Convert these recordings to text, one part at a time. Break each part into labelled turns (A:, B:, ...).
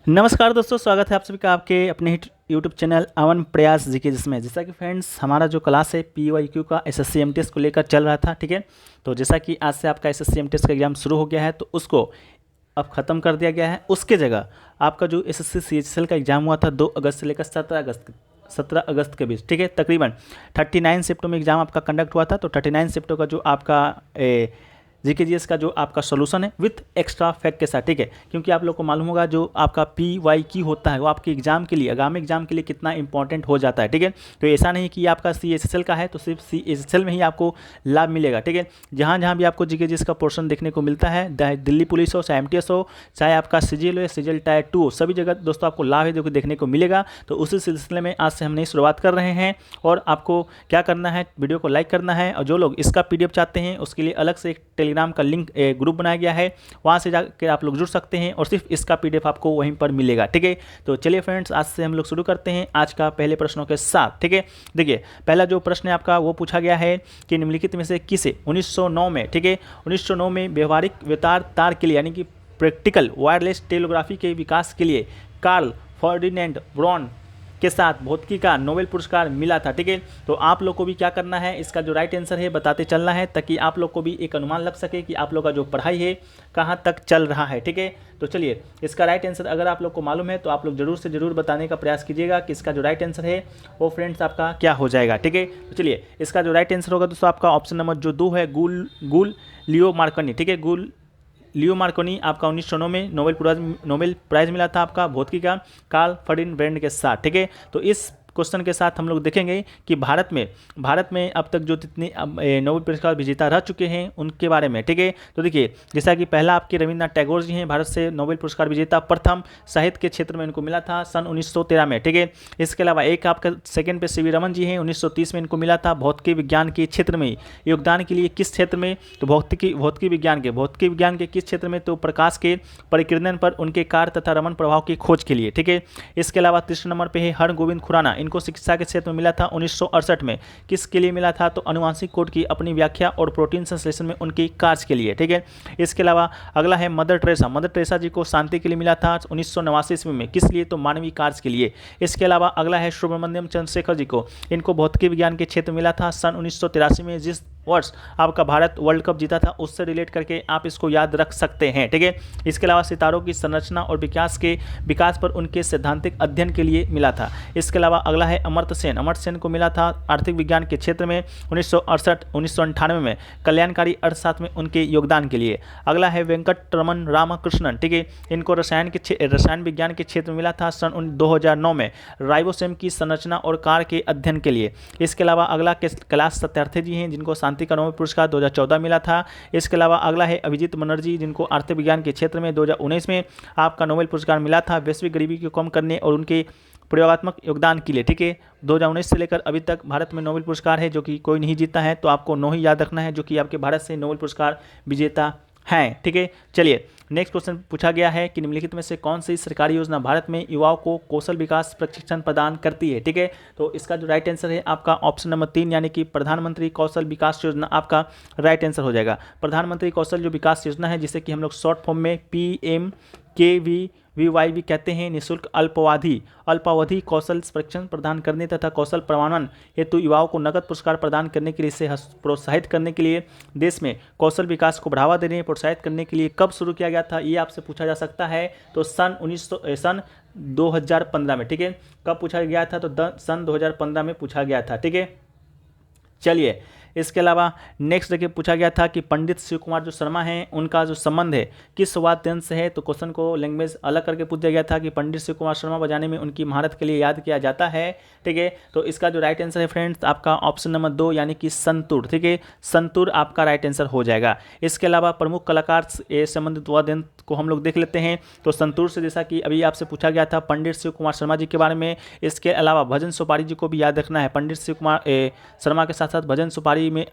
A: नमस्कार दोस्तों, स्वागत है आप सभी का आपके अपने ही यूट्यूब चैनल अवन प्रयास जीके जिसमें जैसा कि फ्रेंड्स हमारा जो क्लास है PYQ का SSC MTS को लेकर चल रहा था। ठीक है, तो जैसा कि आज से आपका SSC MTS का एग्जाम शुरू हो गया है तो उसको अब ख़त्म कर दिया गया है। उसके जगह आपका जो SSC CHSL का एग्ज़ाम हुआ था 2 अगस्त से लेकर 17 अगस्त के बीच, ठीक है, तकरीबन 39 सिफ्टों में एग्ज़ाम आपका कंडक्ट हुआ था। तो 39 सिफ्टों का जो आपका GKGS का जो आपका सोल्यूशन है विथ एक्स्ट्रा फैक्ट के साथ, ठीक है, क्योंकि आप लोग को मालूम होगा जो आपका PYQ होता है वो आपके एग्जाम के लिए, आगामी एग्जाम के लिए कितना इंपॉर्टेंट हो जाता है। ठीक है, तो ऐसा नहीं कि आपका CHSL का है तो सिर्फ CHSL में ही आपको लाभ मिलेगा। ठीक है, जहाँ जहाँ भी आपको GKGS का पोर्शन देखने को मिलता है, चाहे दिल्ली पुलिस हो, चाहे MTS हो, चाहे आपका CGL हो, CGL टायर 2 हो, सभी जगह दोस्तों आपको लाभ है जो कि देखने को मिलेगा। तो उसी सिलसिले में आज से हमने शुरुआत कर रहे हैं और आपको क्या करना है, वीडियो को लाइक करना है और जो लोग इसका PDF चाहते हैं उसके लिए अलग से एक टेलीग्राम का लिंक ग्रुप बनाया गया है, वहाँ से जाकर आप लोग जुड़ सकते हैं और सिर्फ इसका PDF आपको वहीं पर मिलेगा। ठीक है, तो चलिए फ्रेंड्स आज से हम लोग शुरू करते हैं आज का पहले प्रश्नों के साथ। ठीक है, देखिए पहला जो प्रश्न है आपका वो पूछा गया है कि निम्नलिखित में से किसे 1909 में, ठीक है, 1909 में व्यवहारिक वेतार तार के लिए यानी कि प्रैक्टिकल वायरलेस टेलीग्राफी के विकास के लिए कार्ल फर्डिनेंड ब्रॉन के साथ भौतिकी का नोबेल पुरस्कार मिला था। ठीक है, तो आप लोग को भी क्या करना है, इसका जो राइट आंसर है बताते चलना है ताकि आप लोग को भी एक अनुमान लग सके कि आप लोग का जो पढ़ाई है कहाँ तक चल रहा है। ठीक है, तो चलिए इसका राइट आंसर अगर आप लोग को मालूम है तो आप लोग जरूर से जरूर बताने का प्रयास कीजिएगा कि इसका जो राइट आंसर है वो फ्रेंड्स आपका क्या हो जाएगा। ठीक है, तो चलिए इसका जो राइट आंसर होगा दोस्तों आपका ऑप्शन नंबर जो 2 है, गुल लियो मार्कनी। ठीक है, गुल लियो मार्कोनी आपका 1909 में नोबेल प्राइज़ मिला था आपका भौतिकी का कार्ल फर्डिनेंड के साथ। ठीक है, तो इस क्वेश्चन के साथ हम लोग देखेंगे कि भारत में अब तक जो जितने नोबेल पुरस्कार विजेता रह चुके हैं उनके बारे में। ठीक है, तो देखिए जैसा कि पहला आपके रविन्द्रनाथ टैगोर जी हैं, भारत से नोबेल पुरस्कार विजेता, प्रथम साहित्य के क्षेत्र में इनको मिला था सन 1913 में। ठीक है, इसके अलावा एक आपका सेकंड पे CV रमन जी हैं, 1930 में इनको मिला था भौतिकी विज्ञान के क्षेत्र में योगदान के लिए। किस क्षेत्र में, तो भौतिकी विज्ञान के किस क्षेत्र में, तो प्रकाश के परिकिरणन पर उनके कार्य तथा रमन प्रभाव की खोज के लिए। ठीक है, इसके अलावा तीसरे नंबर पे है हरगोविंद खुराना, इनको शिक्षा के क्षेत्र में मिला था 1968 में। किसके लिए मिला था, तो अनुवांशिक कोड की अपनी व्याख्या और प्रोटीन संश्लेषण में उनकी कार्य के लिए। ठीक है, इसके अलावा अगला है मदर टेरेसा जी को शांति के लिए मिला था 1989 ईस्वी में। किस लिए, तो मानवीय कार्य के लिए। इसके अलावा अगला है सुब्रमण्यम चंद्रशेखर जी को, इनको भौतिकी विज्ञान के क्षेत्र में मिला था सन 1983 में। जिस वर्ष आपका भारत वर्ल्ड कप जीता था उससे रिलेट करके आप इसको याद रख सकते हैं। ठीक है, इसके अलावा सितारों की संरचना और विकास पर उनके सैद्धांतिक अध्ययन के लिए मिला था। इसके अलावा अगला है अमर्त्य सेन को मिला था आर्थिक विज्ञान के क्षेत्र में 1998 में कल्याणकारी अर्थशास्त्र में उनके योगदान के लिए। अगला है वेंकटरमन रामकृष्णन, ठीक है, इनको रसायन विज्ञान के क्षेत्र में मिला था सन 2009 में राइबोसोम की संरचना और कार्य के अध्ययन के लिए। इसके अलावा अगला कैलाश सत्यार्थी जी हैं जिनको शांति का नोबेल पुरस्कार 2014 मिला था। इसके अलावा अगला है अभिजीत बनर्जी जिनको आर्थिक विज्ञान के क्षेत्र में 2019 में आपका नोबेल पुरस्कार मिला था वैश्विक गरीबी को कम करने और उनके प्रयोगात्मक योगदान के लिए। ठीक है, 2019 से लेकर अभी तक भारत में नोबेल पुरस्कार है जो कि कोई नहीं जीता है, तो आपको 9 ही याद रखना है जो कि आपके भारत से नोबेल पुरस्कार विजेता हैं। ठीक है, चलिए नेक्स्ट क्वेश्चन पूछा गया है कि निम्नलिखित में से कौन सी सरकारी योजना भारत में युवाओं को कौशल विकास प्रशिक्षण प्रदान करती है। ठीक है, तो इसका जो राइट आंसर है आपका ऑप्शन नंबर 3 यानी कि प्रधानमंत्री कौशल विकास योजना आपका राइट आंसर हो जाएगा। प्रधानमंत्री कौशल जो विकास योजना है जिसे कि हम लोग शॉर्ट फॉर्म में PMKVY भी कहते हैं, निःशुल्क अल्पावधि कौशल प्रशिक्षण प्रदान करने तथा कौशल प्रमाणन हेतु युवाओं को नकद पुरस्कार प्रदान करने के लिए इसे प्रोत्साहित करने के लिए देश में कौशल विकास को बढ़ावा देने प्रोत्साहित करने के लिए कब शुरू किया गया था, ये आपसे पूछा जा सकता है। तो सन 2015 में। ठीक है, कब पूछा गया था, तो सन 2015 में पूछा गया था। ठीक है, चलिए इसके अलावा नेक्स्ट देखिए पूछा गया था कि पंडित शिव कुमार जो शर्मा हैं उनका जो संबंध है किस वाद्य यंत्र से है। तो क्वेश्चन को लैंग्वेज अलग करके पूछा गया था कि पंडित शिव कुमार शर्मा बजाने में उनकी महारत के लिए याद किया जाता है। ठीक है, तो इसका जो राइट आंसर है फ्रेंड्स आपका ऑप्शन नंबर 2 यानी कि संतूर। ठीक है, संतूर आपका राइट आंसर हो जाएगा। इसके अलावा प्रमुख कलाकार से संबंधित वाद्य यंत्र को हम लोग देख लेते हैं। तो संतूर से जैसा कि अभी आपसे पूछा गया था पंडित शिव कुमार शर्मा जी के बारे में। इसके अलावा भजन सुपारी जी को भी याद रखना है। पंडित शिव कुमार शर्मा के साथ साथ भजन सुपारी में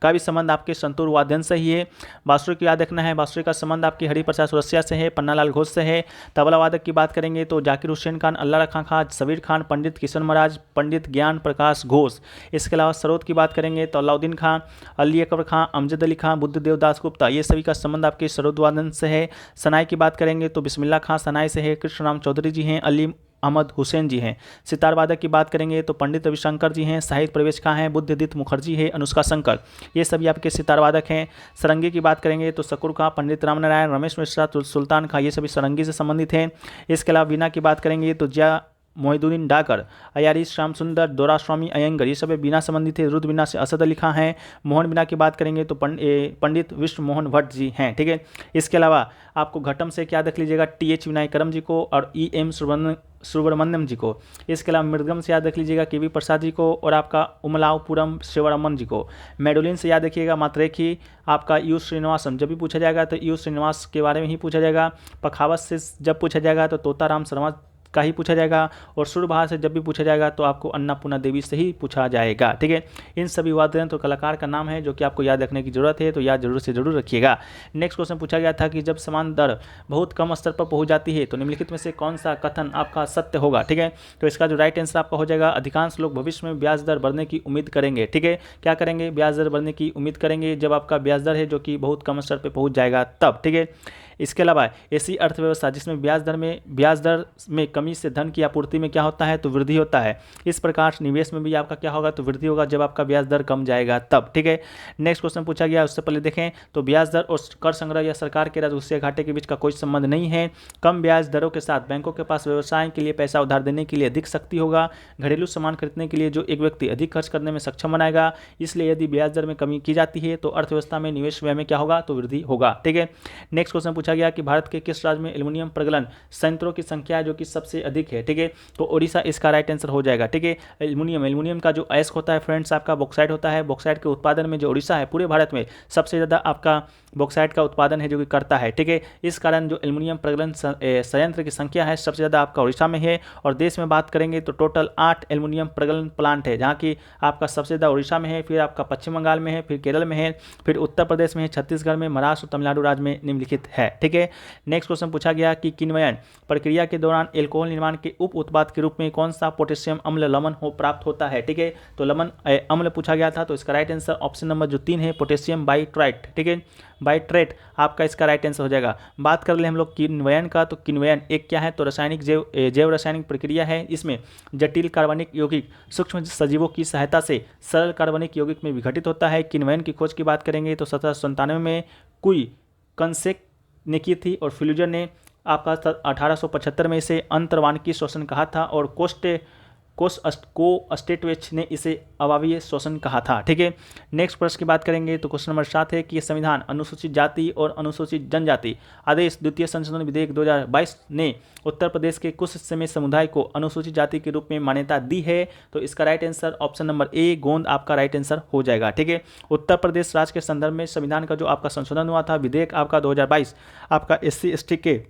A: का भी संबंध आपके संतूर वादन से ही है। बांसुरी की याद रखना है, बांसुरी का संबंध आपकी हरिप्रसाद चौरसिया से है, पन्नालाल घोष से है। तबला वादक की बात करेंगे तो जाकिर हुसैन खान, अल्लाह रखा खां, सबीर खान, पंडित किशन महाराज, पंडित ज्ञान प्रकाश घोष। इसके अलावा सरोद की बात करेंगे तो अलाउद्दीन खां, अली अकबर खां, अमजद अली खां, बुद्धदेव दास गुप्ता, ये सभी का संबंध आपके सरोद वादन से है। सनाई की बात करेंगे तो बिस्मिल्लाह खां सनाई से है, कृष्ण राम चौधरी जी हैं, अली अहमद हुसैन जी हैं। सितार वादक की बात करेंगे तो पंडित रविशंकर जी हैं, साहित्य प्रवेश खां हैं, बुद्धदीप मुखर्जी है, अनुष्का शंकर, ये सभी आपके सितार वादक हैं। सरंगी की बात करेंगे तो सकुर खां, पंडित रामनारायण, रमेश मिश्रा, सुल्तान खां, ये सभी सरंगी से संबंधित हैं। इसके अलावा बीना की बात करेंगे तो जिया मोहिदुद्दीन डाकर, अयारी श्याम सुंदर, दोरास्वामी अयंगर, ये सब बीना संबंधित है। रुद्र बीना से असद अली खां हैं। मोहन बीना की बात करेंगे तो पंडित विष्णु मोहन भट्ट जी हैं, ठीक है। इसके अलावा आपको घटम से क्या देख लीजिएगा, टी.एच. विनायकरम जी को और E.M. सुब्रमण्यम जी को। इसके अलावा मृदगम से याद रख लीजिएगा के.वी. प्रसाद जी को और आपका उमलावपुरम शिवरामन जी को। मेडोलिन से याद रखिएगा मात्रेखी आपका यू श्रीनिवासम, जब भी पूछा जाएगा तो यू श्रीनिवास के बारे में ही पूछा जाएगा। पखावत से जब पूछा जाएगा तो तोताराम शर्मा का ही पूछा जाएगा, और सुरभार से जब भी पूछा जाएगा तो आपको अन्नपूर्णा देवी से ही पूछा जाएगा, ठीक है। इन सभी वाद्य तो कलाकार का नाम है जो कि आपको याद रखने की जरूरत है, तो याद जरूर से जरूर रखिएगा। नेक्स्ट क्वेश्चन पूछा गया था कि जब समान दर बहुत कम स्तर पर पहुंच जाती है तो निम्नलिखित में से कौन सा कथन आपका सत्य होगा, ठीक है। तो इसका जो राइट आंसर आपका हो जाएगा, अधिकांश लोग भविष्य में ब्याज दर बढ़ने की उम्मीद करेंगे, ठीक है। क्या करेंगे, ब्याज दर बढ़ने की उम्मीद करेंगे जब आपका ब्याज दर है जो कि बहुत कम स्तर पर पहुंच जाएगा तब, ठीक है। इसके अलावा ऐसी अर्थव्यवस्था जिसमें ब्याज दर में कमी से धन की आपूर्ति में क्या होता है, तो वृद्धि होता है। इस प्रकार निवेश में भी आपका क्या होगा, तो वृद्धि होगा जब आपका ब्याज दर कम जाएगा तब, ठीक है। नेक्स्ट क्वेश्चन पूछा गया, उससे पहले देखें तो ब्याज दर और कर संग्रह या सरकार के राजस्व घाटे के बीच का कोई संबंध नहीं है। कम ब्याज दरों के साथ बैंकों के पास व्यवसाय के लिए पैसा उधार देने के लिए अधिक शक्ति होगा। घरेलू सामान खरीदने के लिए जो एक व्यक्ति अधिक खर्च करने में सक्षम बनाएगा, इसलिए यदि ब्याज दर में कमी की जाती है तो अर्थव्यवस्था में निवेश व्यय में क्या होगा, तो वृद्धि होगा, ठीक है। नेक्स्ट क्वेश्चन पूछा गया कि भारत के किस राज्य में एल्युमिनियम प्रगलन संयंत्रों की संख्या है जो कि सबसे अधिक है, ठीक है। तो ओडिशा इसका राइट आंसर हो जाएगा, ठीक है। एल्युमिनियम का जो अयस्क होता है फ्रेंड्स आपका बॉक्साइट होता है। बॉक्साइट के उत्पादन में जो ओडिशा है पूरे भारत में सबसे ज़्यादा आपका बॉक्साइट का उत्पादन है जो कि करता है, ठीक है। इस कारण जो एल्युमिनियम प्रगलन संयंत्र की संख्या है सबसे ज़्यादा आपका ओडिशा में है। और देश में बात करेंगे तो टोटल 8 एल्युमिनियम प्रगलन प्लांट है, जहाँ की आपका सबसे ज़्यादा ओडिशा में है, फिर आपका पश्चिम बंगाल में है, फिर केरल में है, फिर उत्तर प्रदेश में है, छत्तीसगढ़ में, महाराष्ट्र और तमिलनाडु राज्य में निम्नलिखित है, ठीक है। नेक्स्ट क्वेश्चन पूछा गया कि किण्वयन प्रक्रिया के दौरान एल्कोहल निर्माण के उप उत्पाद के रूप में कौन सा पोटेशियम अम्ल लवण प्राप्त होता है, ठीक है। तो लवण अम्ल पूछा गया था, तो इसका राइट आंसर ऑप्शन नंबर जो 3 है पोटेशियम बाइट्राइट, ठीक है। बाइट्रेट आपका इसका राइट आंसर हो जाएगा। बात कर ले हम लोग किण्वयन का, तो किण्वयन एक क्या है, तो रासायनिक जैव रासायनिक प्रक्रिया है। इसमें जटिल कार्बनिक यौगिक सूक्ष्म सजीवों की सहायता से सरल कार्बनिक यौगिक में विघटित होता है। किण्वयन की खोज की बात करेंगे तो 1797 में कुई कंसेक ने की थी और फ्यूजर ने आपका 1875 में इसे अंतर्वानकी शोषण कहा था, और कोस्टेटवेच ने इसे अवावीय शोषण कहा था, ठीक है। नेक्स्ट प्रश्न की बात करेंगे तो क्वेश्चन नंबर 7 है कि संविधान अनुसूचित जाति और अनुसूचित जनजाति आदेश द्वितीय संशोधन विधेयक 2022 ने उत्तर प्रदेश के कुछ समय समुदाय को अनुसूचित जाति के रूप में मान्यता दी है। तो इसका right answer option number A गोंद आपका राइट आंसर हो जाएगा, ठीक है। उत्तर प्रदेश राज्य के संदर्भ में संविधान का जो आपका संशोधन हुआ था विधेयक आपका 2022 आपका SC/ST के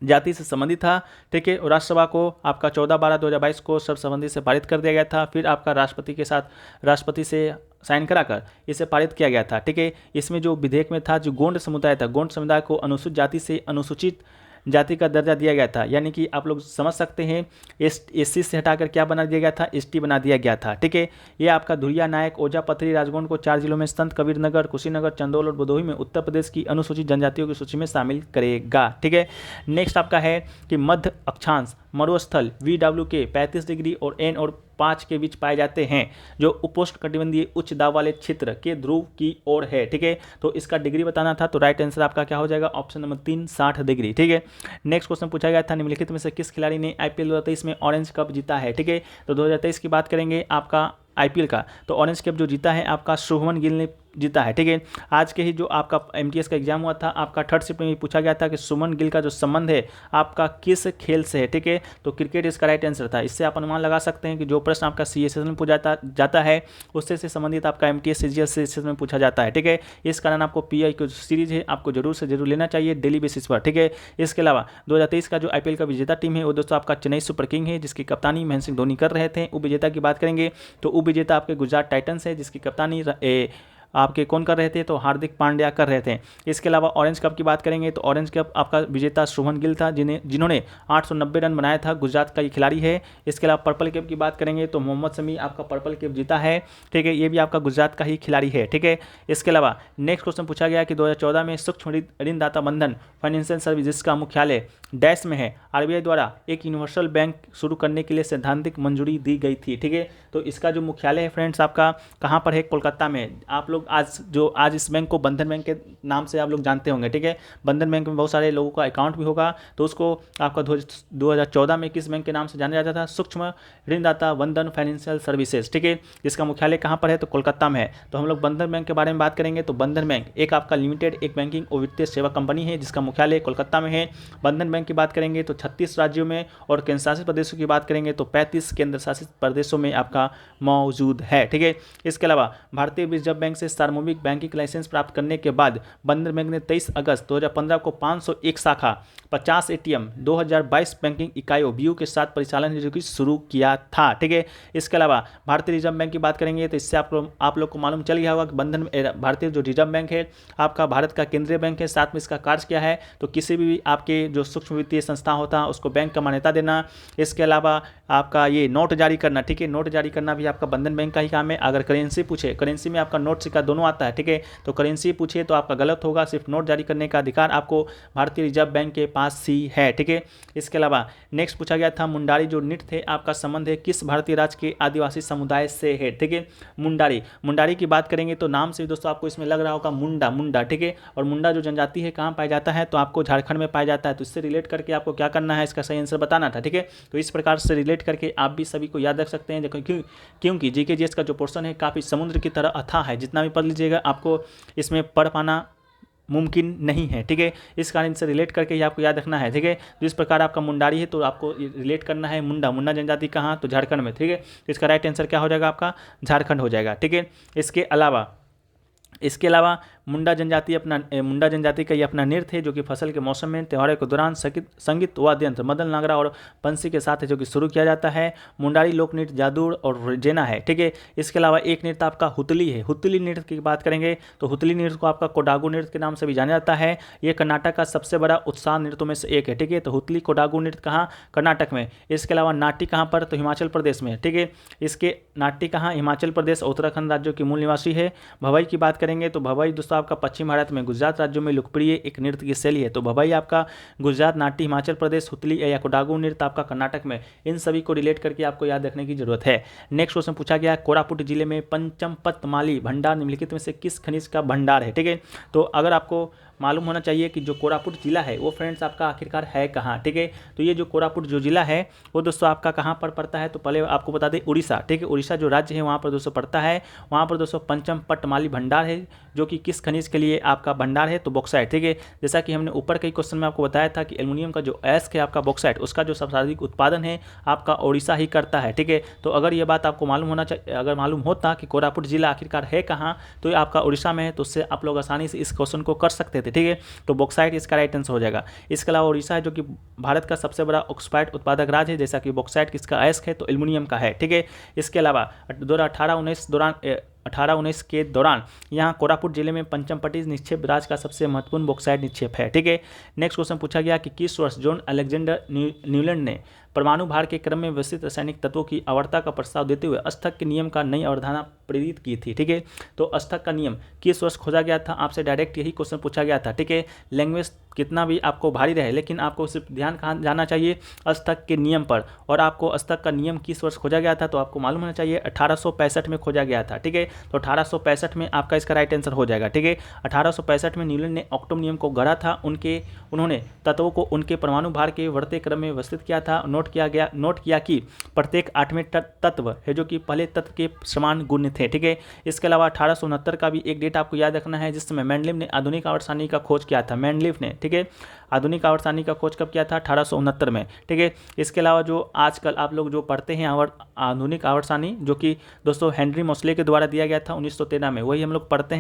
A: जाति से संबंधित था, ठीक है। और राज्यसभा को आपका 14/12/2022 को सर्वसम्मति से पारित कर दिया गया था। फिर आपका राष्ट्रपति से साइन कराकर इसे पारित किया गया था, ठीक है। इसमें जो विधेयक में था जो गोंड समुदाय था, गोंड समुदाय को अनुसूचित जाति से अनुसूचित जाति का दर्जा दिया गया था, यानी कि आप लोग समझ सकते हैं SC से हटाकर क्या बना दिया गया था, ST बना दिया गया था, ठीक है। ये आपका धुरिया, नायक, ओझा, पथरी, राजगोंड को 4 जिलों में संत कबीरनगर, कुशीनगर, चंदौल और भदोही में उत्तर प्रदेश की अनुसूचित जनजातियों की सूची में शामिल करेगा, ठीक है। नेक्स्ट आपका है कि मध्य अक्षांश मरुस्थल VW के 35 डिग्री और N और 5 के बीच पाए जाते हैं, जो उपोष्णकटिबंधीय उच्च दाब वाले क्षेत्र के ध्रुव की ओर है, ठीक है। तो इसका डिग्री बताना था, तो राइट आंसर आपका क्या हो जाएगा, ऑप्शन नंबर 3 60 डिग्री, ठीक है। नेक्स्ट क्वेश्चन पूछा गया था निम्नलिखित में से किस खिलाड़ी ने IPL 2023 में ऑरेंज कप जीता है, ठीक है। तो 2023 की बात करेंगे आपका IPL का, तो ऑरेंज कैप जो जीता है आपका शुभमन गिल ने जीता है, ठीक है। आज के ही जो आपका MTS का एग्जाम हुआ था आपका थर्ड शिफ्ट में पूछा गया था कि शुभमन गिल का जो संबंध है आपका किस खेल से है, ठीक है। तो क्रिकेट इसका राइट आंसर था। इससे आप अनुमान लगा सकते हैं कि जो प्रश्न आपका CSS में पूछा जाता है उससे से संबंधित आपका MTS CGS में पूछा जाता है, ठीक है। इस कारण आपको PI की सीरीज है आपको जरूर से जरूर लेना चाहिए डेली बेसिस पर, ठीक है। इसके अलावा 2023 का जो IPL का विजेता टीम है वो दोस्तों आपका चेन्नई सुपर किंग है, जिसकी कप्तानी महेंद्र सिंह धोनी कर रहे थे। उपविजेता की बात करेंगे तो उपविजेता आपके गुजरात टाइटंस है, जिसकी कप्तानी आपके कौन कर रहे थे, तो हार्दिक पांड्या कर रहे थे। इसके अलावा ऑरेंज कप की बात करेंगे तो ऑरेंज कप आपका विजेता शुभमन गिल था, जिन्होंने 890 रन बनाया था, गुजरात का ये खिलाड़ी है। इसके अलावा पर्पल कैप की बात करेंगे तो मोहम्मद शमी आपका पर्पल कैप जीता है, ठीक है, ये भी आपका गुजरात का ही खिलाड़ी है, ठीक है। इसके अलावा नेक्स्ट क्वेश्चन पूछा गया कि 2014 में सूक्ष्म ऋणदाता बंधन फाइनेंशियल सर्विसेज का मुख्यालय डैश में है, आरबीआई द्वारा एक यूनिवर्सल बैंक शुरू करने के लिए सैद्धांतिक मंजूरी दी गई थी, ठीक है। तो इसका जो मुख्यालय है फ्रेंड्स आपका कहाँ पर है, कोलकाता में। आप लोग आज इस बैंक को बंधन बैंक के नाम से आप लोग जानते होंगे, ठीक है। बंधन बैंक में बहुत सारे लोगों का अकाउंट भी होगा, तो उसको आपका 2014 में किस बैंक के नाम से जाना जाता था, सूक्ष्म ऋणदाता बंधन फाइनेंशियल सर्विसेज, ठीक है। इसका मुख्यालय कहाँ पर है, तो कोलकाता में है। तो हम लोग बंधन बैंक के बारे में बात करेंगे तो बंधन बैंक एक आपका लिमिटेड एक बैंकिंग और वित्तीय सेवा कंपनी है जिसका मुख्यालय कोलकाता में है। बंधन बैंक की बात करेंगे तो 36 राज्यों में और केंद्र शासित प्रदेशों की बात करेंगे तो 35 केंद्र शासित प्रदेशों में आपका मौजूद है, ठीक है। इसके अलावा भारतीय रिजर्व बैंक से सार्वभौमिक बैंकिंग लाइसेंस प्राप्त करने के बाद बंधन बैंक ने 23 अगस्त 2015 को 501 शाखा 50 एटीएम 2022 बैंकिंग इकाइयों बीयू के साथ परिचालन शुरू किया था, ठीक है। इसके अलावा भारतीय रिजर्व बैंक की बात करेंगे तो इससे आप लोग को मालूम चल गया होगा कि बंधन भारतीय जो रिजर्व बैंक है आपका भारत का केंद्रीय बैंक है। साथ में इसका कार्य क्या है, तो किसी भी आपके जो सूक्ष्म वित्तीय संस्था होता है उसको बैंक का मान्यता देना। इसके अलावा आपका ये नोट जारी करना, ठीक है, नोट जारी करना भी आपका बंधन बैंक का ही काम है। अगर करेंसी पूछे, करेंसी में आपका नोट सिक्का दोनों आता है, ठीक है, तो करेंसी पूछे तो आपका गलत होगा, सिर्फ नोट जारी करने का अधिकार आपको भारतीय रिजर्व बैंक के पास ही है, ठीक है। इसके अलावा नेक्स्ट पूछा गया था मुंडारी जो नृत्य थे आपका संबंध है किस भारतीय राज्य के आदिवासी समुदाय से है, ठीक है। मुंडारी की बात करेंगे तो नाम से दोस्तों आपको इसमें लग रहा होगा मुंडा, ठीक है। और मुंडा जो जनजाति है कहाँ पाया जाता है, तो आपको झारखंड में पाया जाता है। तो इससे रिलेट करके आपको क्या करना है, इसका सही आंसर बताना था, ठीक है। तो इस प्रकार से रिलेट करके आप भी सभी को याद रख सकते हैं, क्योंकि जीके जीएस का जो पोर्शन है काफ़ी समुद्र की तरह अथाह है, जितना भी पढ़ लीजिएगा आपको इसमें पढ़ पाना मुमकिन नहीं है, ठीक है। इस कारण से रिलेट करके ही आपको याद रखना है, ठीक है। तो इस प्रकार आपका मुंडारी है तो आपको रिलेट करना है मुंडा जनजाति कहाँ, तो झारखंड में, ठीक है। तो इसका राइट आंसर क्या हो जाएगा, आपका झारखंड हो जाएगा, ठीक है। इसके अलावा मुंडा जनजाति का ये अपना नृत्य है जो कि फसल के मौसम में त्योहारों के दौरान संगीत वाद्य यंत्र मदन नागरा और बंसी के साथ है जो कि शुरू किया जाता है। मुंडारी लोक नृत्य जादूर और जेना है, ठीक है। इसके अलावा एक नृत्य आपका हुतली है। हुतली नृत्य की बात करेंगे तो हुतली नृत्य को आपका कोडागू नृत्य के नाम से भी जाना जाता है। ये कर्नाटक का सबसे बड़ा उत्साह नृत्यों में से एक है, ठीक है। तो हुतली कोडागू नृत्य कहाँ, कर्नाटक में। इसके अलावा नाट्य कहाँ पर, तो हिमाचल प्रदेश में, ठीक है। इसके नाट्य कहाँ, हिमाचल प्रदेश उत्तराखंड राज्यों की मूल निवासी है। भवई की बात करेंगे तो भवई दोस्तों आपका पश्चिम भारत में गुजरात राज्यों में लोकप्रिय एक नृत्य की शैली है। तो भवई आपका गुजरात, नाट्य हिमाचल प्रदेश, हुतली या कोडागू नृत्य आपका कर्नाटक में। इन सभी को रिलेट करके आपको याद रखने की जरूरत है। नेक्स्ट क्वेश्चन पूछा गया कोरापुट जिले में पंचमपतमाली भंडार निम्नलिखित में से किस खनिज का भंडार है, ठीक है। तो अगर आपको मालूम होना चाहिए कि जो कोरापुट जिला है वो फ्रेंड्स आपका आखिरकार है कहाँ, ठीक है। तो ये जो कोरापुट जो जिला है वो दोस्तों आपका कहाँ पर पड़ता है, तो पहले आपको बता दें उड़ीसा, ठीक है। उड़ीसा जो राज्य है वहाँ पर दोस्तों पड़ता है। वहाँ पर दोस्तों पंचमपटमाली भंडार है जो कि किस खनिज के लिए आपका भंडार है, तो बॉक्साइट, ठीक है। जैसा कि हमने ऊपर के क्वेश्चन में आपको बताया था कि एल्युमिनियम का जो अयस्क है आपका बॉक्साइट, उसका जो सर्वाधिक उत्पादन है आपका उड़ीसा ही करता है, ठीक है। तो अगर ये बात आपको मालूम होना चाहिए, अगर मालूम होता कि कोरापुट जिला आखिरकार है कहाँ, तो ये आपका उड़ीसा में है, तो उससे आप लोग आसानी से इस क्वेश्चन को कर सकते थे, ठीक है। तो बॉक्साइट इसका राइट आंसर हो जाएगा। इसके अलावा उड़ीसा है जो कि भारत का सबसे बड़ा ऑक्सफाइड उत्पादक राज्य है, जैसा कि बॉक्साइट किसका अयस्क है, तो एल्युमिनियम का है, ठीक है। इसके अलावा 2018-19 के दौरान यहाँ कोरापुट जिले में पंचमपट्टी निक्षेप राज्य का सबसे महत्वपूर्ण बॉक्साइट निक्षेप है, ठीक है। नेक्स्ट क्वेश्चन पूछा गया कि किस वर्ष जॉन अलेक्जेंडर न्यूलैंड ने परमाणु भार के क्रम में व्यवस्थित रासायनिक तत्वों की आवर्तता का प्रस्ताव देते हुए अस्थक के नियम का नई अवधारणा प्रेरित की थी, ठीक है। तो अस्थक का नियम किस वर्ष खोजा गया था, आपसे डायरेक्ट यही क्वेश्चन पूछा गया था, ठीक है। लैंग्वेज कितना भी आपको भारी रहे लेकिन आपको सिर्फ ध्यान कहाँ जाना चाहिए, अस्थक के नियम पर। और आपको अस्थक का नियम किस वर्ष खोजा गया था, तो आपको मालूम होना चाहिए 1865 में खोजा गया था, ठीक है। तो 1865 में आपका इसका राइट आंसर हो जाएगा, ठीक है। 1865 में न्यूलैंड ने ऑक्टम नियम को गढ़ा था। उन्होंने तत्वों को उनके परमाणु भार के बढ़ते क्रम में व्यवस्थित किया था। नोट किया कि प्रत्येक 8वें तत्व है जो कि पहले तत्व के समान गुण थे, ठीक है। इसके अलावा 1869 का भी एक डेट आपको याद रखना है जिस समय मेंडलीव ने आधुनिक आवर्त सारणी का खोज किया था। मेंडलीव ने, ठीक है, आधुनिक आवर्त सारणी का खोज कब किया था, 1869 में, ठीक है। इसके अलावा जो आजकल आप लोग जो पढ़ते हैं आधुनिक आवर्त सारणी जो कि दोस्तों हेनरी मोसले के द्वारा दिया गया था 1913 में, वही हम लोग पढ़ते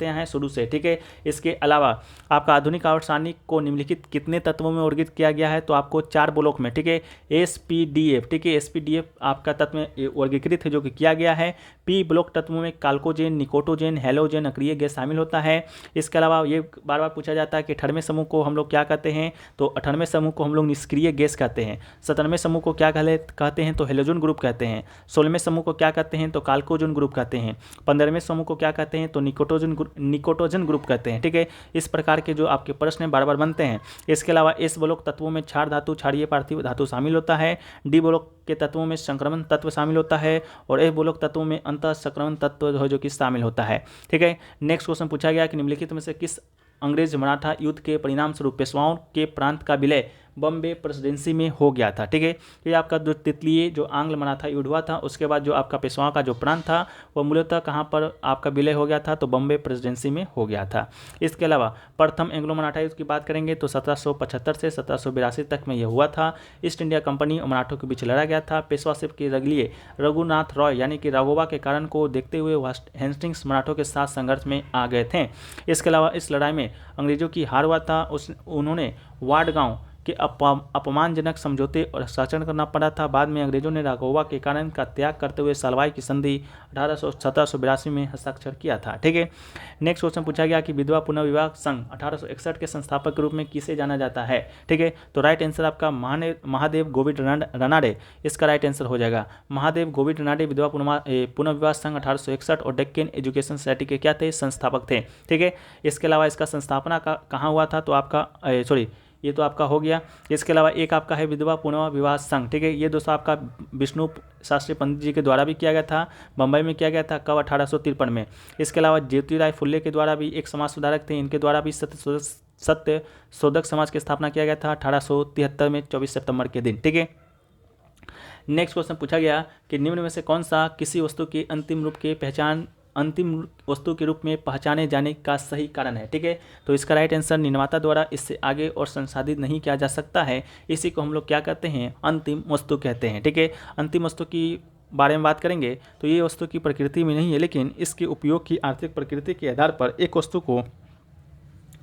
A: हैं शुरू से, ठीक है। इसके अलावा आपका आधुनिक आवर्त सारणी को निम्नलिखित कितने तत्वों में वर्गीकृत किया गया है, तो आपको 4 ब्लॉक में, ठीक है। SPDF, ठीक है। SPDF आपका तत्व में वर्गीकृत है जो कि किया गया है। पी ब्लॉक तत्वों में काल्कोजेन, निकोटोजेन, हैलोजेन अक्रिय गैस शामिल होता है। इसके अलावा ये बार बार पूछा जाता है कि 18वें समूह को हम लोग क्या कहते हैं, तो 18वें समूह को हम लोग निष्क्रिय गैस कहते हैं। 17वें समूह को क्या कहते हैं, तो हेलोजन ग्रुप कहते हैं। 16वें समूह को क्या कहते हैं, तो काल्कोजेन ग्रुप कहते हैं। 15वें समूह को क्या कहते हैं, तो निकोटोजन ग्रुप कहते हैं, ठीक है। इस प्रकार के जो आपके प्रश्न बार बार बनते हैं। इसके अलावा एस ब्लॉक तत्वों में क्षार धातु, क्षारीय पार्थिव धातु शामिल होता है। डी ब्लॉक के तत्वों में संक्रमण तत्व शामिल होता है और एफ ब्लॉक तत्वों में अंतः संक्रमण तत्व जो कि शामिल होता है, ठीक है। नेक्स्ट क्वेश्चन पूछा गया कि निम्नलिखित में से किस अंग्रेज मराठा युद्ध के परिणाम स्वरूप पेशवाओं के प्रांत का विलय बॉम्बे प्रेसिडेंसी में हो गया था, ठीक है। ये आपका जो तितलिये जो आंग्ल मराठा युद्ध हुआ था उसके बाद जो आपका पेशवाओं का जो प्रांत था वो मूलतः कहाँ पर आपका विलय हो गया था, तो बॉम्बे प्रेसिडेंसी में हो गया था। इसके अलावा प्रथम एंग्लो मराठा युद्ध की बात करेंगे तो 1775 से 1782 तक में यह हुआ था। ईस्ट इंडिया कंपनी और मराठों के बीच लड़ा गया था। पेशवाशिप के रगलिए रघुनाथ रॉय यानी कि राघोबा के कारण को देखते हुए हेस्टिंग्स मराठों के साथ संघर्ष में आ गए थे। इसके अलावा इस लड़ाई में अंग्रेजों की हार हुआ था। उन्होंने वाडगांव के अपमानजनक समझौते और हस्ताक्षर करना पड़ा था। बाद में अंग्रेजों ने राघोबा के कारण का त्याग करते हुए सालवाई की संधि 1782 में हस्ताक्षर किया था, ठीक है। नेक्स्ट क्वेश्चन पूछा गया कि विधवा पुनर्विवाह संघ 1861 के संस्थापक के रूप में किसे जाना जाता है, ठीक है। तो राइट आंसर आपका महादेव गोविंद रनाडे इसका राइट आंसर हो जाएगा। महादेव गोविंद रनाडे विधवा पुनर्विवाह संघ 1861 और डेक्कन एजुकेशन सोसाइटी के क्या थे, संस्थापक थे, ठीक है। इसके अलावा इसका संस्थापना कहाँ हुआ था, तो आपका ये तो आपका हो गया। इसके अलावा एक आपका है विधवा पुनर्विवाह संघ, ठीक है। ये दोस्तों आपका विष्णु शास्त्री पंडित जी के द्वारा भी किया गया था, बम्बई में किया गया था, कब 1853 में। इसके अलावा ज्योतिराव फुल्ले के द्वारा भी एक समाज सुधारक थे, इनके द्वारा भी सत्य शोधक समाज की स्थापना किया गया था 1873 में 24 सितंबर के दिन, ठीक है। नेक्स्ट क्वेश्चन पूछा गया कि निम्न में से कौन सा किसी वस्तु के अंतिम वस्तु के रूप में पहचाने जाने का सही कारण है, ठीक है। तो इसका राइट आंसर निर्माता द्वारा इससे आगे और संसाधित नहीं किया जा सकता है, इसी को हम लोग क्या कहते हैं, अंतिम वस्तु कहते हैं, ठीक है। अंतिम वस्तु की बारे में बात करेंगे तो ये वस्तु की प्रकृति में नहीं है, लेकिन इसके उपयोग की आर्थिक प्रकृति के आधार पर एक वस्तु को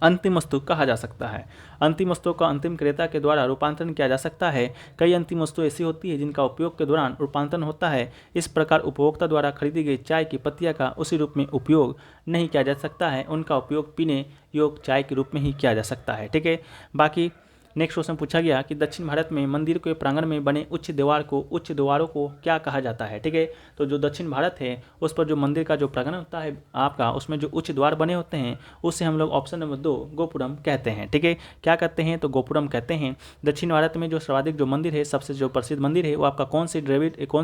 A: अंतिम वस्तु कहा जा सकता है। अंतिम वस्तु का अंतिम क्रेता के द्वारा रूपांतरण किया जा सकता है। कई अंतिम वस्तु ऐसी होती है जिनका उपयोग के दौरान रूपांतरण होता है। इस प्रकार उपभोक्ता द्वारा खरीदी गई चाय की पत्तियां का उसी रूप में उपयोग नहीं किया जा सकता है, उनका उपयोग पीने योग्य चाय के रूप में ही किया जा सकता है, ठीक है। बाकी नेक्स्ट क्वेश्चन पूछा गया कि दक्षिण भारत में मंदिर के प्रांगण में बने उच्च द्वारों को क्या कहा जाता है, ठीक है। तो जो दक्षिण भारत है उस पर जो मंदिर का जो प्रांगण होता है आपका, उसमें जो उच्च द्वार बने होते हैं उसे हम लोग ऑप्शन नंबर 2 गोपुरम कहते हैं, ठीक है। क्या कहते हैं, तो गोपुरम कहते हैं। दक्षिण भारत में जो सर्वाधिक जो मंदिर है, सबसे जो प्रसिद्ध मंदिर है वो आपका कौन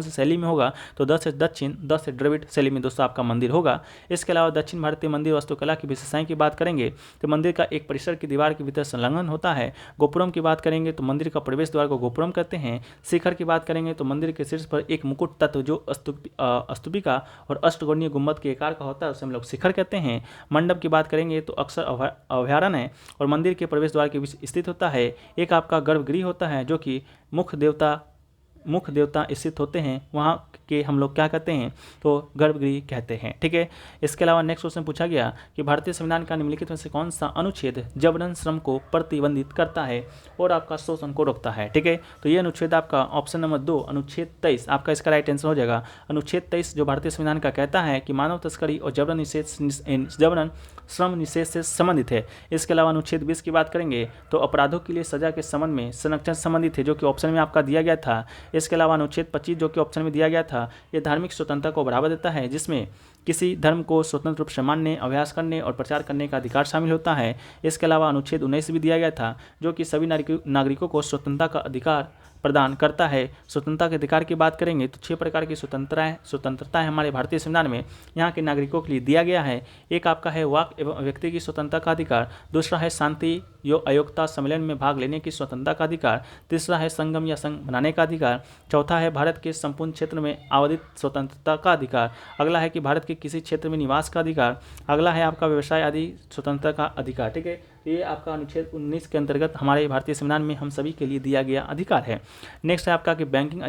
A: सी शैली में होगा, तो 10 से दक्षिण 10 से द्रविड़ शैली में दोस्तों आपका मंदिर होगा। इसके अलावा दक्षिण भारतीय मंदिर वास्तुकला की विशेषताएं की बात करेंगे तो मंदिर का एक परिसर की दीवार के भीतर संलग्न होता है। गोपुरम की बात करेंगे तो मंदिर का प्रवेश द्वार को गोपुरम कहते हैं। शिखर की बात करेंगे तो मंदिर के शीर्ष पर एक मुकुट तत्व जो स्तूपिका और अष्टकोणीय गुंबद के आकार का होता है उसे हम लोग शिखर कहते हैं। मंडप की बात करेंगे तो अक्सर अभयारण्य है और मंदिर के प्रवेश द्वार के बीच स्थित होता है। एक आपका गर्भगृह होता है जो कि मुख्य देवता स्थित होते हैं, वहाँ के हम लोग क्या कहते हैं, तो गर्भगृह कहते हैं, ठीक है। इसके अलावा नेक्स्ट क्वेश्चन पूछा गया कि भारतीय संविधान का निम्नलिखित में से कौन सा अनुच्छेद जबरन श्रम को प्रतिबंधित करता है और आपका शोषण को रोकता है, ठीक है। तो ये अनुच्छेद आपका ऑप्शन नंबर 2 अनुच्छेद 23 आपका इसका राइट आंसर हो जाएगा। अनुच्छेद 23 जो भारतीय संविधान का कहता है कि मानव तस्करी और जबरन श्रम निषेध से संबंधित है। इसके अलावा अनुच्छेद 20 की बात करेंगे तो अपराधों के लिए सजा के संबंध में संरक्षण संबंधित है, जो कि ऑप्शन में आपका दिया गया था। इसके अलावा अनुच्छेद 25 जो कि ऑप्शन में दिया गया था, ये धार्मिक स्वतंत्रता को बढ़ावा देता है, जिसमें किसी धर्म को स्वतंत्र रूप से मानने, अभ्यास करने और प्रचार करने का अधिकार शामिल होता है। इसके अलावा अनुच्छेद 19 भी दिया गया था, जो कि सभी नागरिकों को स्वतंत्रता का अधिकार प्रदान करता है। स्वतंत्रता के अधिकार की बात करेंगे तो 6 प्रकार की स्वतंत्रता है हमारे भारतीय संविधान में यहाँ के नागरिकों के लिए दिया गया है। एक आपका है वाक एवं अभिव्यक्ति की स्वतंत्रता का अधिकार, दूसरा है शांति अयोग्यता सम्मेलन में भाग लेने की स्वतंत्रता का अधिकार, तीसरा है संगम या संघ बनाने का अधिकार, चौथा है भारत के संपूर्ण क्षेत्र में आवधित स्वतंत्रता का अधिकार, अगला है कि भारत के किसी क्षेत्र में निवास का अधिकार, अगला है आपका व्यवसाय आदि स्वतंत्रता का अधिकार, ठीक है। ये आपका अनुच्छेद 19 के अंतर्गत हमारे भारतीय संविधान में हम सभी के लिए दिया गया अधिकार है। नेक्स्ट है आपका कि बैंकिंग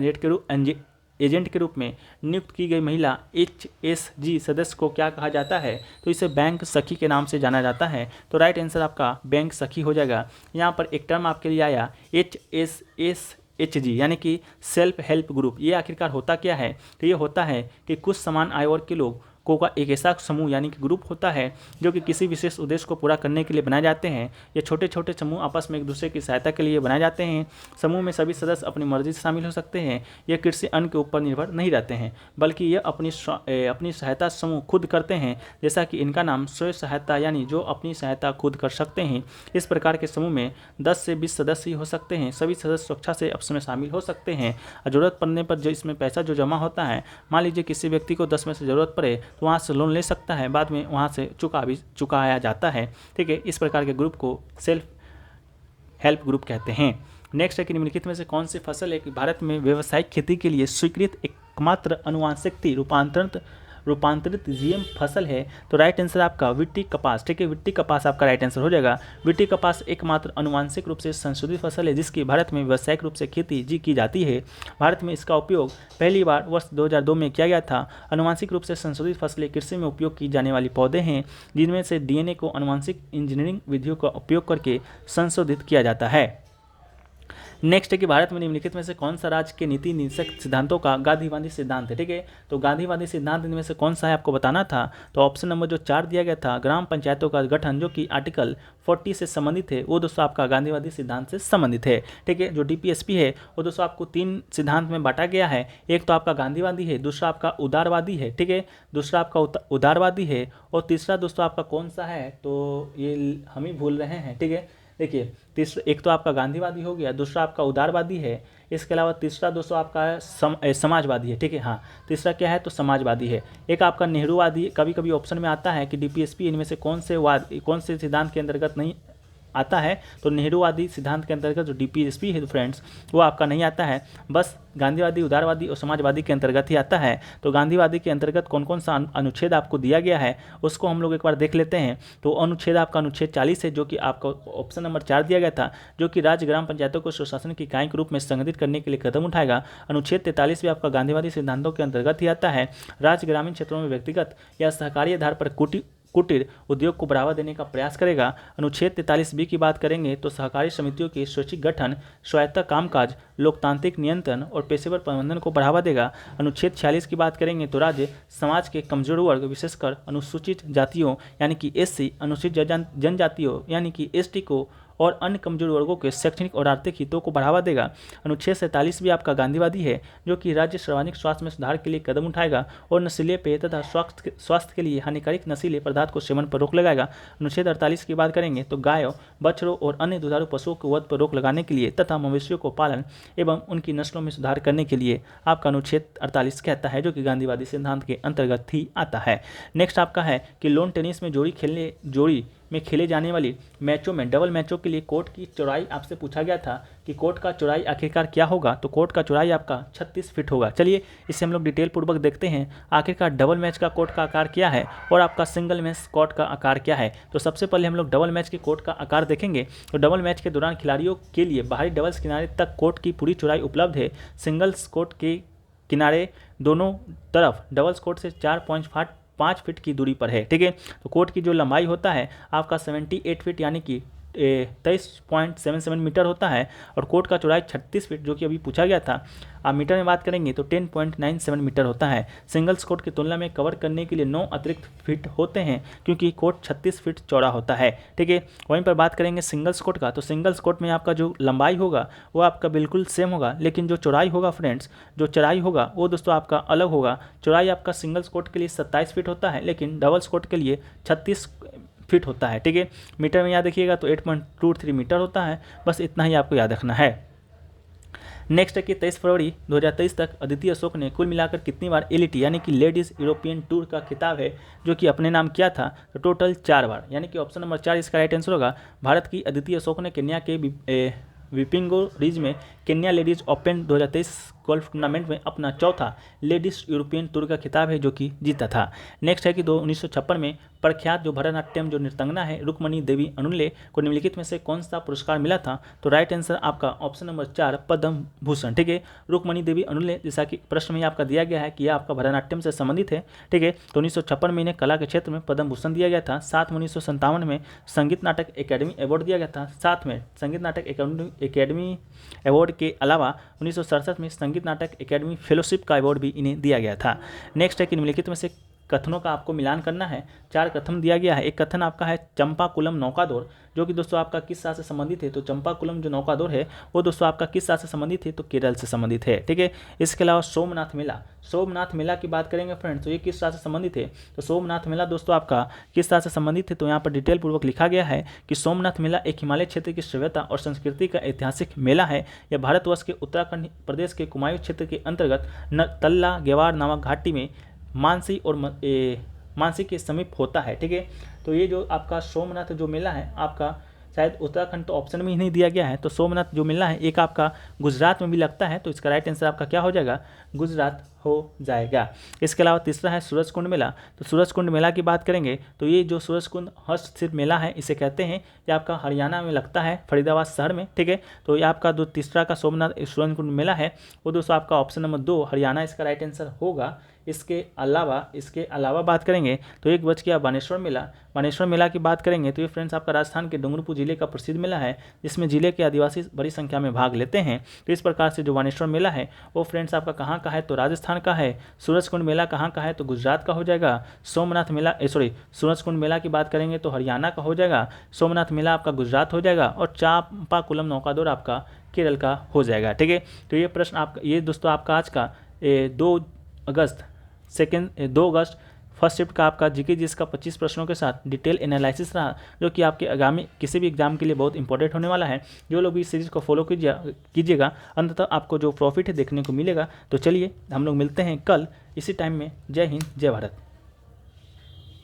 A: एजेंट के रूप में नियुक्त की गई महिला HSG सदस्य को क्या कहा जाता है, तो इसे बैंक सखी के नाम से जाना जाता है। तो राइट आंसर आपका बैंक सखी हो जाएगा। यहाँ पर एक टर्म आपके लिए आया SHG यानी कि सेल्फ हेल्प ग्रुप, ये आखिरकार होता क्या है? तो ये होता है कि कुछ समान आय वर्ग के लोग का एक ऐसा समूह यानी कि ग्रुप होता है जो कि किसी विशेष उद्देश्य को पूरा करने के लिए बनाए जाते हैं। ये छोटे छोटे समूह आपस में एक दूसरे की सहायता के लिए बनाए जाते हैं। समूह में सभी सदस्य अपनी मर्जी से शामिल हो सकते हैं। यह किसी अन्य के ऊपर निर्भर नहीं रहते हैं, बल्कि ये अपनी सहायता समूह खुद करते हैं, जैसा कि इनका नाम स्वयं सहायता यानी जो अपनी सहायता खुद कर सकते हैं। इस प्रकार के समूह में 10 से 20 सदस्य ही हो सकते हैं। सभी सदस्य स्वेच्छा से आपस में शामिल हो सकते हैं। जरूरत पड़ने पर जो इसमें पैसा जो जमा होता है, मान लीजिए किसी व्यक्ति को 10 में से ज़रूरत पड़े तो वहाँ से लोन ले सकता है, बाद में वहाँ से चुकाया जाता है। ठीक है, इस प्रकार के ग्रुप को सेल्फ हेल्प ग्रुप कहते हैं। नेक्स्ट है कि निम्नलिखित में से कौन सी फसल है कि भारत में व्यावसायिक खेती के लिए स्वीकृत एकमात्र आनुवांशिक रूपांतरित जीएम फसल है? तो राइट आंसर आपका विट्टी कपास। ठीक है, विट्टी कपास आपका राइट आंसर हो जाएगा। विट्टी कपास एकमात्र आनुवांशिक रूप से संशोधित फसल है जिसकी भारत में व्यावसायिक रूप से खेती की जाती है। भारत में इसका उपयोग पहली बार वर्ष 2002 में किया गया था। आनुवांशिक रूप से संशोधित फसलें कृषि में उपयोग की जाने वाली पौधे हैं जिनमें से डीएनए को आनुवांशिक इंजीनियरिंग विधियों का उपयोग करके संशोधित किया जाता है। नेक्स्ट है कि भारत में निम्नलिखित में से कौन सा राज्य के नीति निर्देशक सिद्धांतों का गांधीवादी सिद्धांत है? ठीक है, तो गांधीवादी सिद्धांत इनमें से कौन सा है आपको बताना था। तो ऑप्शन नंबर जो 4 दिया गया था, ग्राम पंचायतों का गठन, जो कि आर्टिकल 40 से संबंधित है, वो दोस्तों आपका गांधीवादी सिद्धांत से संबंधित है। ठीक है, जो डीपीएसपी है वो दोस्तों आपको 3 सिद्धांत में बांटा गया है। एक तो आपका गांधीवादी है, दूसरा आपका उदारवादी है, ठीक है, दूसरा आपका उदारवादी है, और तीसरा दोस्तों आपका कौन सा है, तो ये हम ही भूल रहे हैं। ठीक है, देखिए तीसरा एक तो आपका गांधीवादी हो गया, दूसरा आपका उदारवादी है, इसके अलावा तीसरा दोस्तों आपका समाजवादी है। ठीक है, हाँ, तीसरा क्या है तो समाजवादी है। एक आपका नेहरूवादी कभी कभी ऑप्शन में आता है कि डीपीएसपी इनमें से कौन से सिद्धांत के अंतर्गत नहीं आता है, तो नेहरूवादी सिद्धांत के अंतर्गत जो डीपीएसपी है फ्रेंड्स वो आपका नहीं आता है, बस गांधीवादी, उदारवादी और समाजवादी के अंतर्गत ही आता है। तो गांधीवादी के अंतर्गत कौन कौन सा अनुच्छेद आपको दिया गया है उसको हम लोग एक बार देख लेते हैं। तो अनुच्छेद आपका अनुच्छेद 40 है, जो कि आपको ऑप्शन नंबर 4 दिया गया था, जो कि राज्य ग्राम पंचायतों को स्वशासन की इकाई के रूप में संगठित करने के लिए कदम उठाएगा। अनुच्छेद 43 भी आपका गांधीवादी सिद्धांतों के अंतर्गत ही आता है। राज्य ग्रामीण क्षेत्रों में व्यक्तिगत या सहकारी आधार पर कुटीर उद्योग को बढ़ावा देने का प्रयास करेगा। अनुच्छेद 43B की बात करेंगे तो सहकारी समितियों के स्वैच्छिक गठन, स्वायत्त कामकाज, लोकतांत्रिक नियंत्रण और पेशेवर प्रबंधन को बढ़ावा देगा। अनुच्छेद 46 की बात करेंगे तो राज्य समाज के कमजोर वर्ग विशेषकर अनुसूचित जातियों यानी कि SC, अनुसूचित जनजातियों यानी कि ST को और अन्य कमजोर वर्गों के शैक्षणिक और आर्थिक हितों को बढ़ावा देगा। अनुच्छेद 47 भी आपका गांधीवादी है, जो कि राज्य सार्वजनिक स्वास्थ्य में सुधार के लिए कदम उठाएगा और नशीले पेय तथा स्वास्थ्य के लिए हानिकारक नशीले पदार्थ को सेवन पर रोक लगाएगा। अनुच्छेद 48 की बात करेंगे तो गायों, बछड़ों और अन्य दुधारू पशुओं के वध पर रोक लगाने के लिए तथा मवेशियों को पालन एवं उनकी नस्लों में सुधार करने के लिए आपका अनुच्छेद 48 कहता है, जो कि गांधीवादी सिद्धांत के अंतर्गत ही आता है। नेक्स्ट आपका है कि लोन टेनिस में जोड़ी में खेले जाने वाली मैचों में डबल मैचों के लिए कोर्ट की चौड़ाई आपसे पूछा गया था कि कोर्ट का चौड़ाई आखिरकार क्या होगा। तो कोर्ट का चौड़ाई आपका 36 फीट होगा। चलिए इसे हम लोग डिटेल पूर्वक देखते हैं आखिरकार डबल मैच का कोर्ट का आकार क्या है और आपका सिंगल मैच कोर्ट का आकार क्या है। तो सबसे पहले हम लोग डबल मैच के कोर्ट का आकार देखेंगे। तो डबल मैच के दौरान खिलाड़ियों के लिए बाहरी डबल्स किनारे तक कोर्ट की पूरी चौड़ाई उपलब्ध है। सिंगल्स कोर्ट के किनारे दोनों तरफ डबल्स कोर्ट से 4.5 फीट की दूरी पर है। ठीक है, तो कोर्ट की जो लंबाई होता है आपका 78 फीट यानी कि 23.77 मीटर होता है और कोर्ट का चौड़ाई 36 फीट जो कि अभी पूछा गया था। आप मीटर में बात करेंगे तो 10.97 मीटर होता है। सिंगल्स कोर्ट की तुलना में कवर करने के लिए 9 अतिरिक्त फीट होते हैं क्योंकि कोर्ट 36 फीट चौड़ा होता है। ठीक है, वहीं पर बात करेंगे सिंगल्स कोर्ट का, तो सिंगल्स कोर्ट में आपका जो लंबाई होगा वो आपका बिल्कुल सेम होगा, लेकिन जो चौड़ाई होगा फ्रेंड्स, जो चौड़ाई होगा वो दोस्तों आपका अलग होगा। चौड़ाई आपका सिंगल्स कोर्ट के लिए 27 फीट होता है, लेकिन डबल्स कोर्ट के लिए 36 फीट होता है। ठीक है, मीटर में याद रखिएगा तो 8.23 मीटर होता है। बस इतना ही आपको याद रखना है। नेक्स्ट है कि 23 फरवरी 2023 तक अदिति अशोक ने कुल मिलाकर कितनी बार LET यानी कि लेडीज़ यूरोपियन टूर का खिताब है जो कि अपने नाम किया था। तो टोटल 4 बार, यानी कि ऑप्शन नंबर 4 इसका राइट आंसर होगा। भारत की अदिति अशोक ने केन्या के विपिंगो रिज में Kenya ladies open 2023 golf tournament में अपना चौथा लेडीज़ यूरोपियन टूर का खिताब है जो कि जीता था। नेक्स्ट है कि 1956 में प्रख्यात जो भरतनाट्यम जो नृतंगना है रुक्मणी देवी अनुल्ले को निम्नलिखित में से कौन सा पुरस्कार मिला था? तो राइट आंसर आपका ऑप्शन नंबर 4 पद्म भूषण। ठीक है, रुक्मणी देवी अनुल्ले, जैसा कि प्रश्न में आपका दिया गया है कि यह आपका भरतनाट्यम से संबंधित है। ठीक है, तो 1956 में इन्हें कला के क्षेत्र में पद्म भूषण दिया गया था। साथ में 1957 में संगीत नाटक अकेडमी अवार्ड दिया गया था। साथ में संगीत नाटक अकेडमी अवार्ड के अलावा 1967 में संगीत नाटक अकेडमी फेलोशिप का अवार्ड भी इन्हें दिया गया था। नेक्स्ट है कि निम्नलिखित में से कथनों का आपको मिलान करना है। 4 कथन दिया गया है। एक कथन आपका है चंपाकुलम नौकादौड़, जो कि दोस्तों आपका किस साल से संबंधित है? तो चंपाकुलम जो नौकादौड़ है वो दोस्तों आपका किस साल से संबंधित है? तो केरल से संबंधित है। ठीक है, इसके अलावा सोमनाथ मेला, सोमनाथ मेला की बात करेंगे फ्रेंड्स, तो ये किस साल से संबंधित है? तो सोमनाथ मेला दोस्तों आपका किस साल से संबंधित है? तो यहाँ पर डिटेल पूर्वक लिखा गया है कि सोमनाथ मेला एक हिमालय क्षेत्र की सभ्यता और संस्कृति का ऐतिहासिक मेला है। यह भारतवर्ष के उत्तराखंड प्रदेश के कुमायूं क्षेत्र के अंतर्गत तल्ला गेवार नामक घाटी में मानसी के समीप होता है। ठीक है, तो ये जो आपका सोमनाथ जो मेला है आपका शायद उत्तराखंड तो ऑप्शन में ही नहीं दिया गया है, तो सोमनाथ जो मेला है एक आपका गुजरात में भी लगता है, तो इसका राइट आंसर आपका क्या हो जाएगा? गुजरात हो जाएगा। इसके अलावा तीसरा है सूरजकुंड मेला, तो सूरजकुंड मेला की बात करेंगे तो ये जो सूरजकुंड हस्तशिल्प मेला है इसे कहते हैं, ये आपका हरियाणा में लगता है, फरीदाबाद शहर में। ठीक है, तो ये आपका जो तीसरा का सोमनाथ सूरजकुंड मेला है वो दोस्तों आपका ऑप्शन नंबर 2 हरियाणा इसका राइट आंसर होगा। इसके अलावा बात करेंगे तो एक बच गया बानेश्वर मेला। बानेश्वर मेला की बात करेंगे तो ये फ्रेंड्स आपका राजस्थान के डूंगरपुर जिले का प्रसिद्ध मेला है, जिसमें जिले के आदिवासी बड़ी संख्या में भाग लेते हैं। तो इस प्रकार से जो बानेश्वर मेला है वो फ्रेंड्स आपका कहाँ का है? तो राजस्थान का है। सूरजकुंड मेला कहाँ का है? तो गुजरात का हो जाएगा। सूरजकुंड मेला की बात करेंगे तो हरियाणा का हो जाएगा। सोमनाथ मेला आपका गुजरात हो जाएगा और चांपाकुलम नौकादौड़ आपका केरल का हो जाएगा। ठीक है, तो ये प्रश्न आपका, ये दोस्तों आपका आज का 2 अगस्त फर्स्ट शिफ्ट का आपका जीके जीएस का 25 प्रश्नों के साथ डिटेल एनालिसिस रहा, जो कि आपके आगामी किसी भी एग्जाम के लिए बहुत इंपॉर्टेंट होने वाला है। जो लोग इस सीरीज़ को फॉलो कीजिएगा अंततः आपको जो प्रॉफिट है देखने को मिलेगा। तो चलिए हम लोग मिलते हैं कल इसी टाइम में। जय हिंद, जय भारत।